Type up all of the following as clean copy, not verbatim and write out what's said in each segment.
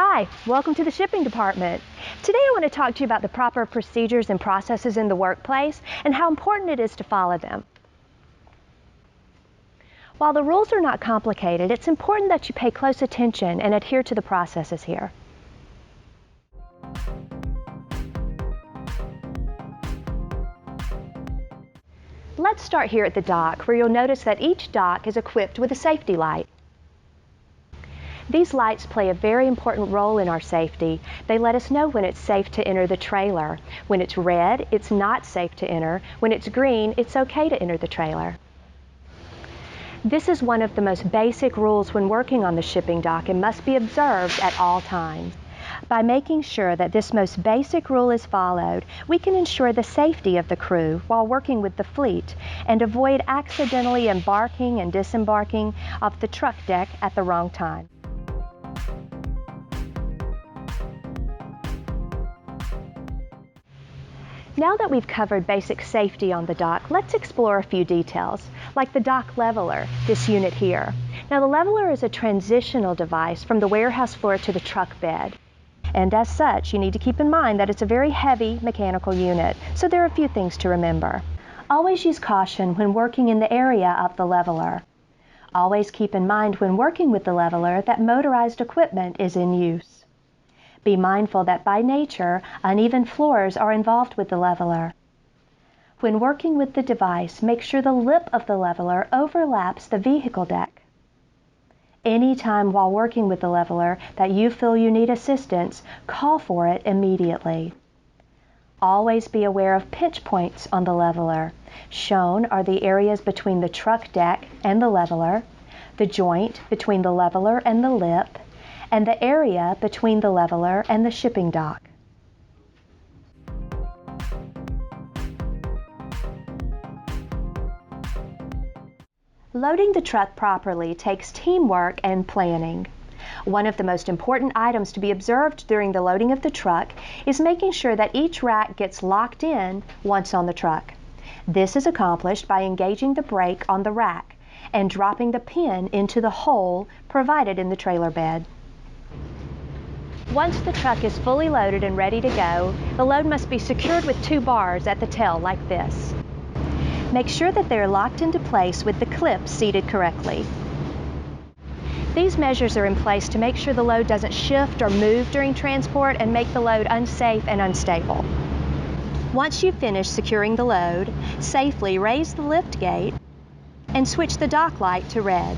Hi, welcome to the shipping department. Today I want to talk to you about the proper procedures and processes in the workplace and how important it is to follow them. While the rules are not complicated, it's important that you pay close attention and adhere to the processes here. Let's start here at the dock, where you'll notice that each dock is equipped with a safety light. These lights play a very important role in our safety. They let us know when it's safe to enter the trailer. When it's red, it's not safe to enter. When it's green, it's okay to enter the trailer. This is one of the most basic rules when working on the shipping dock and must be observed at all times. By making sure that this most basic rule is followed, we can ensure the safety of the crew while working with the fleet and avoid accidentally embarking and disembarking off the truck deck at the wrong time. Now that we've covered basic safety on the dock, let's explore a few details, like the dock leveler, this unit here. Now the leveler is a transitional device from the warehouse floor to the truck bed. And as such, you need to keep in mind that it's a very heavy mechanical unit, so there are a few things to remember. Always use caution when working in the area of the leveler. Always keep in mind when working with the leveler that motorized equipment is in use. Be mindful that by nature, uneven floors are involved with the leveler. When working with the device, make sure the lip of the leveler overlaps the vehicle deck. Anytime while working with the leveler that you feel you need assistance, call for it immediately. Always be aware of pinch points on the leveler. Shown are the areas between the truck deck and the leveler, the joint between the leveler and the lip, and the area between the leveler and the shipping dock. Loading the truck properly takes teamwork and planning. One of the most important items to be observed during the loading of the truck is making sure that each rack gets locked in once on the truck. This is accomplished by engaging the brake on the rack and dropping the pin into the hole provided in the trailer bed. Once the truck is fully loaded and ready to go, the load must be secured with 2 bars at the tail like this. Make sure that they are locked into place with the clips seated correctly. These measures are in place to make sure the load doesn't shift or move during transport and make the load unsafe and unstable. Once you've finished securing the load, safely raise the lift gate and switch the dock light to red.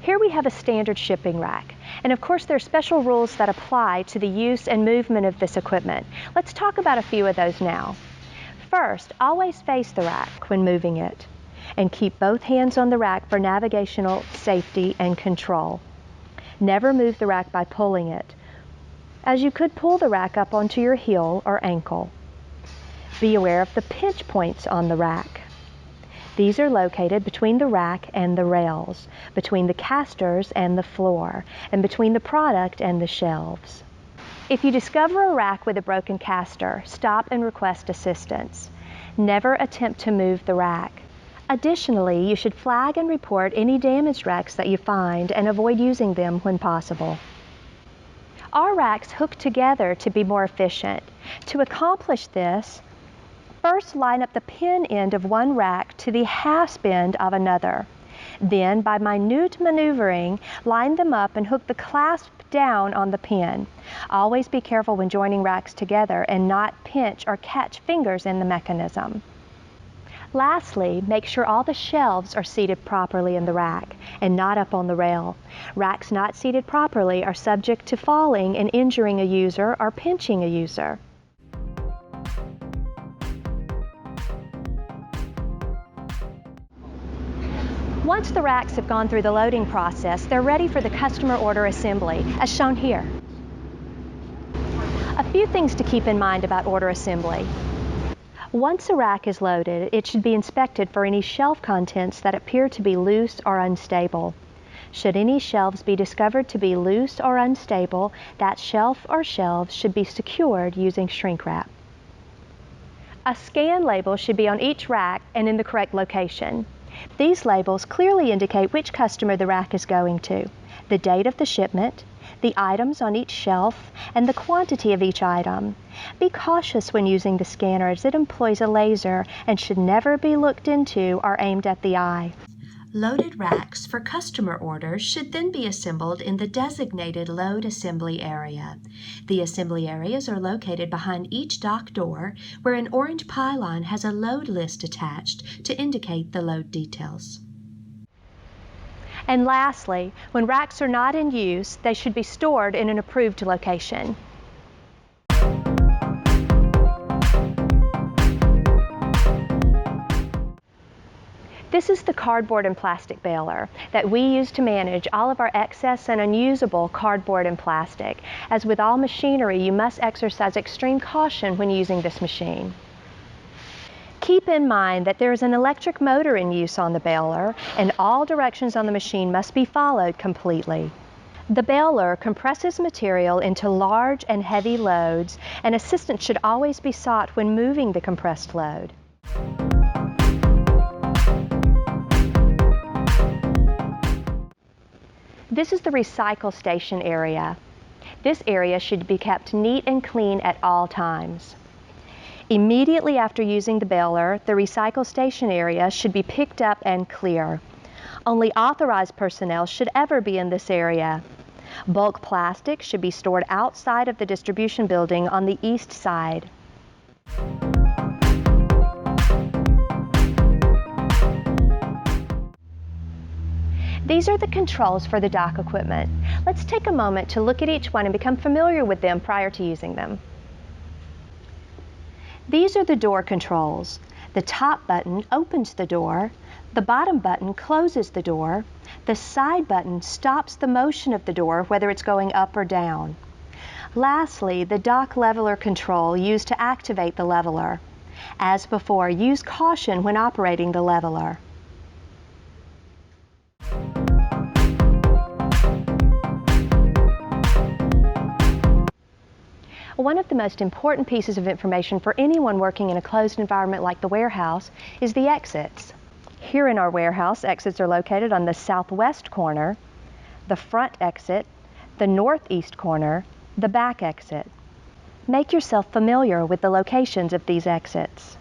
Here we have a standard shipping rack, and of course there are special rules that apply to the use and movement of this equipment. Let's talk about a few of those now. First, always face the rack when moving it, and keep both hands on the rack for navigational safety and control. Never move the rack by pulling it, as you could pull the rack up onto your heel or ankle. Be aware of the pinch points on the rack. These are located between the rack and the rails, between the casters and the floor, and between the product and the shelves. If you discover a rack with a broken caster, stop and request assistance. Never attempt to move the rack. Additionally, you should flag and report any damaged racks that you find and avoid using them when possible. Our racks hook together to be more efficient. To accomplish this, first line up the pin end of one rack to the hasp end of another. Then, by minute maneuvering, line them up and hook the clasp down on the pin. Always be careful when joining racks together and not pinch or catch fingers in the mechanism. Lastly, make sure all the shelves are seated properly in the rack and not up on the rail. Racks not seated properly are subject to falling and injuring a user or pinching a user. Once the racks have gone through the loading process, they're ready for the customer order assembly, as shown here. A few things to keep in mind about order assembly. Once a rack is loaded, it should be inspected for any shelf contents that appear to be loose or unstable. Should any shelves be discovered to be loose or unstable, that shelf or shelves should be secured using shrink wrap. A scan label should be on each rack and in the correct location. These labels clearly indicate which customer the rack is going to, the date of the shipment, the items on each shelf, and the quantity of each item. Be cautious when using the scanner as it employs a laser and should never be looked into or aimed at the eye. Loaded racks for customer orders should then be assembled in the designated load assembly area. The assembly areas are located behind each dock door, where an orange pylon has a load list attached to indicate the load details. And lastly, when racks are not in use, they should be stored in an approved location. This is the cardboard and plastic baler that we use to manage all of our excess and unusable cardboard and plastic. As with all machinery, you must exercise extreme caution when using this machine. Keep in mind that there is an electric motor in use on the baler, and all directions on the machine must be followed completely. The baler compresses material into large and heavy loads, and assistance should always be sought when moving the compressed load. This is the recycle station area. This area should be kept neat and clean at all times. Immediately after using the baler, the recycle station area should be picked up and clear. Only authorized personnel should ever be in this area. Bulk plastic should be stored outside of the distribution building on the east side. These are the controls for the dock equipment. Let's take a moment to look at each one and become familiar with them prior to using them. These are the door controls. The top button opens the door, the bottom button closes the door, the side button stops the motion of the door, whether it's going up or down. Lastly, the dock leveler control used to activate the leveler. As before, use caution when operating the leveler. One of the most important pieces of information for anyone working in a closed environment like the warehouse is the exits. Here in our warehouse, exits are located on the southwest corner, the front exit, the northeast corner, the back exit. Make yourself familiar with the locations of these exits.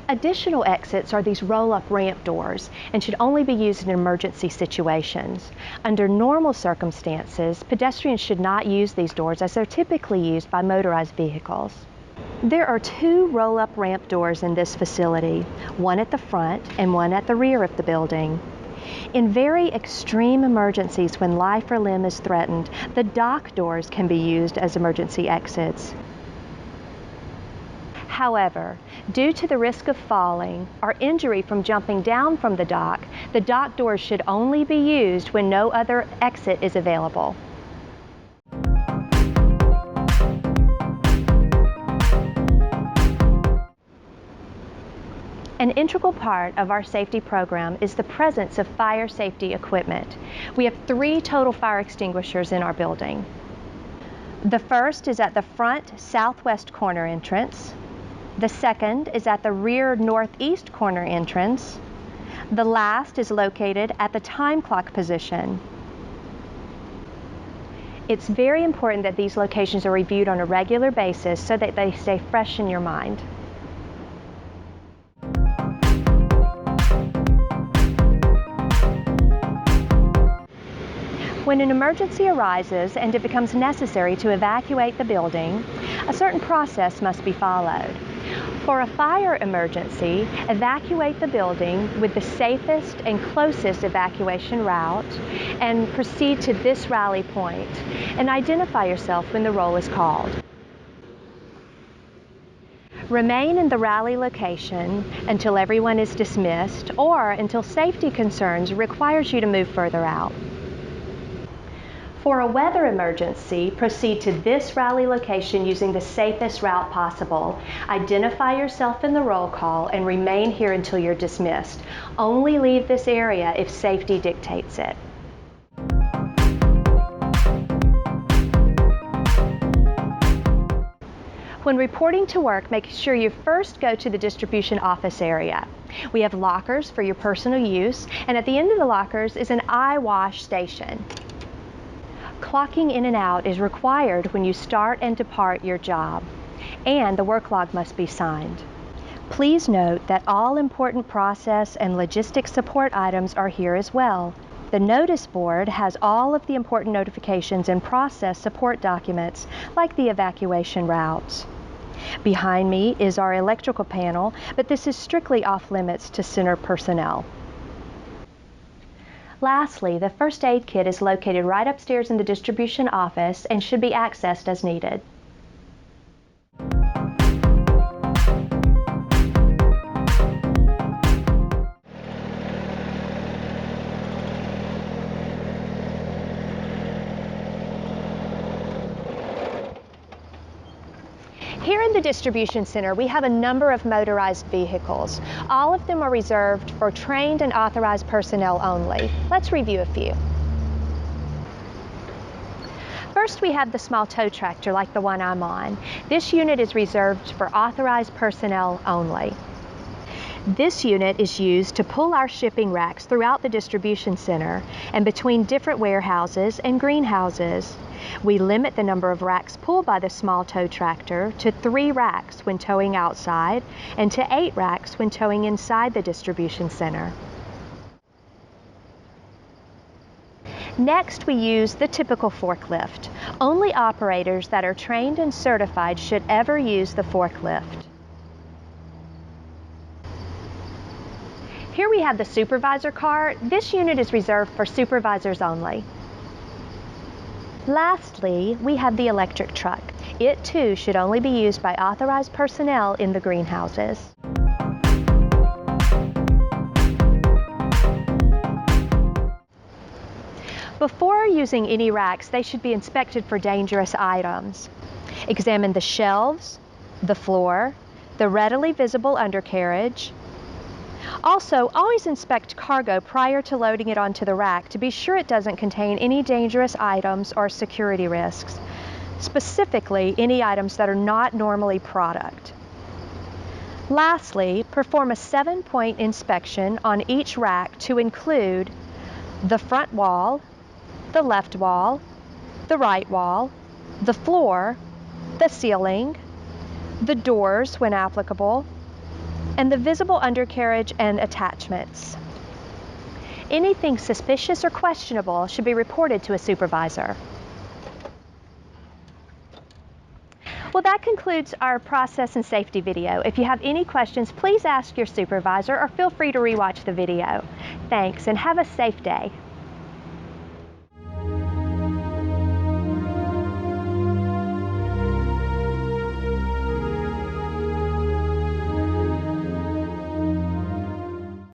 Additional exits are these roll-up ramp doors and should only be used in emergency situations. Under normal circumstances, pedestrians should not use these doors as they're typically used by motorized vehicles. There are two roll-up ramp doors in this facility, one at the front and one at the rear of the building. In very extreme emergencies when life or limb is threatened, the dock doors can be used as emergency exits. However, due to the risk of falling or injury from jumping down from the dock doors should only be used when no other exit is available. An integral part of our safety program is the presence of fire safety equipment. We have 3 total fire extinguishers in our building. The first is at the front southwest corner entrance. The second is at the rear northeast corner entrance. The last is located at the time clock position. It's very important that these locations are reviewed on a regular basis so that they stay fresh in your mind. When an emergency arises and it becomes necessary to evacuate the building, a certain process must be followed. For a fire emergency, evacuate the building with the safest and closest evacuation route and proceed to this rally point and identify yourself when the roll is called. Remain in the rally location until everyone is dismissed or until safety concerns requires you to move further out. For a weather emergency, proceed to this rally location using the safest route possible. Identify yourself in the roll call and remain here until you're dismissed. Only leave this area if safety dictates it. When reporting to work, make sure you first go to the distribution office area. We have lockers for your personal use, and at the end of the lockers is an eye wash station. Clocking in and out is required when you start and depart your job, and the work log must be signed. Please note that all important process and logistics support items are here as well. The notice board has all of the important notifications and process support documents, like the evacuation routes. Behind me is our electrical panel, but this is strictly off limits to center personnel. Lastly, the first aid kit is located right upstairs in the distribution office and should be accessed as needed. Here in the distribution center, we have a number of motorized vehicles. All of them are reserved for trained and authorized personnel only. Let's review a few. First, we have the small tow tractor like the one I'm on. This unit is reserved for authorized personnel only. This unit is used to pull our shipping racks throughout the distribution center and between different warehouses and greenhouses. We limit the number of racks pulled by the small tow tractor to 3 racks when towing outside and to 8 racks when towing inside the distribution center. Next, we use the typical forklift. Only operators that are trained and certified should ever use the forklift. Here we have the supervisor car. This unit is reserved for supervisors only. Lastly, we have the electric truck. It too should only be used by authorized personnel in the greenhouses. Before using any racks, they should be inspected for dangerous items. Examine the shelves, the floor, the readily visible undercarriage. Also, always inspect cargo prior to loading it onto the rack to be sure it doesn't contain any dangerous items or security risks, specifically any items that are not normally product. Lastly, perform a 7-point inspection on each rack to include the front wall, the left wall, the right wall, the floor, the ceiling, the doors when applicable, and the visible undercarriage and attachments. Anything suspicious or questionable should be reported to a supervisor. Well, that concludes our process and safety video. If you have any questions, please ask your supervisor or feel free to rewatch the video. Thanks, and have a safe day.